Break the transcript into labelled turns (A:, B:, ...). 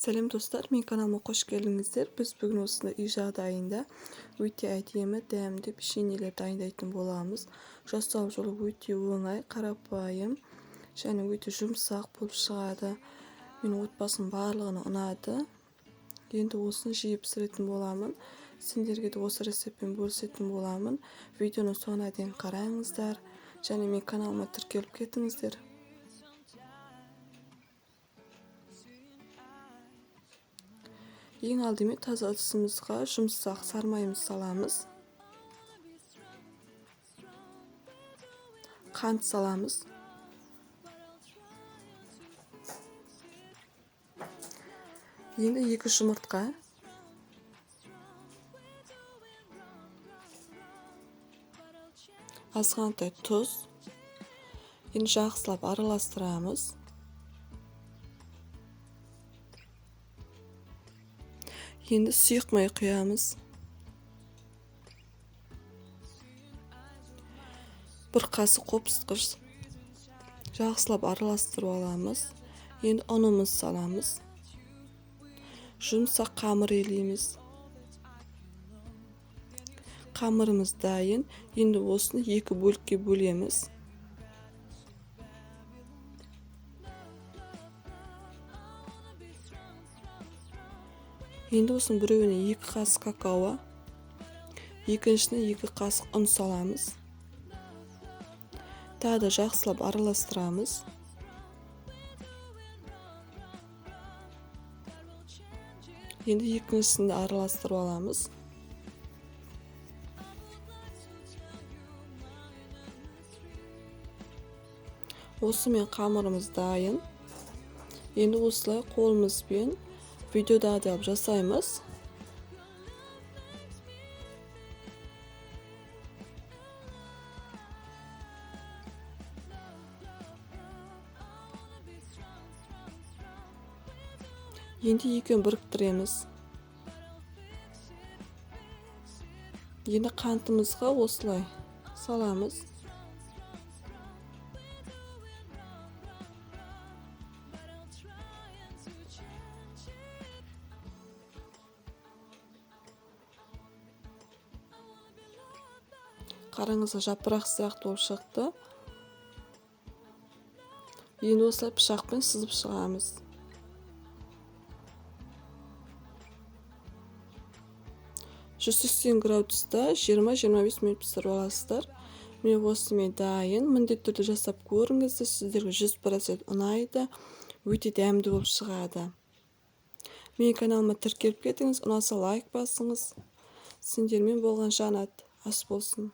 A: Сәлем достар, мен каналыма қош келдіңіздер. Біз бүгін осындай үй жағдайында өте әдемі, дәмді печеньелер дайындайтын боламыз. Жасау жолы өте оңай, қарапайым және өте жұмсақ болып шығады. Мен отбасым барлығына ұнады. Енді осыны жиі пісіретін боламын. Сендерге де осы рецептпен бөлісетін боламын. Видеоны соңына дейін қараңыздар және мен каналыма тіркеліп кетіңіздер. Ең алдымен таза ыдысымызға жұмсақ сармайымызды саламыз. Қант саламыз. Енді 2 жұмыртқа. Азғантай тұз. Енді жақсылап араластырамыз. Енді сұйық май құямыз. 1 қасық қопсытқыш. Жақсылап араластырып аламыз. Енді ұнымызды саламыз. Жұмсақ қамыр елейміз. Қамырымыз дайын. Енді осыны 2 бөлікке бөлеміз. Енді осының біреуіне 2 қасық какао, екіншісіне 2 қасық ұн саламыз. Тағы да жақсылап араластырамыз. Енді екіншісін де араластырып аламыз. Осымен қамырымыз дайын. Енді осылай қолымызбен видеода да жасаймыз. Енді екеуін біріктіреміз. Енді қантымызға осылай саламыз. Қараңызға жапырақ сияқты болып шықты. Енді осылай пышақпен сызып шығамыз. градуста 20-25 минут пісіріп аласыздар. Мен осымен дайын. Міндетті түрде жасап көріңіздер. Сіздерге 100% ұнайды. Өте дәмді болып шығады. Менің каналыма тіркеліп кетіңіз. Ұнаса лайк басыңыз. Сендермен болған Жанат ас болсын.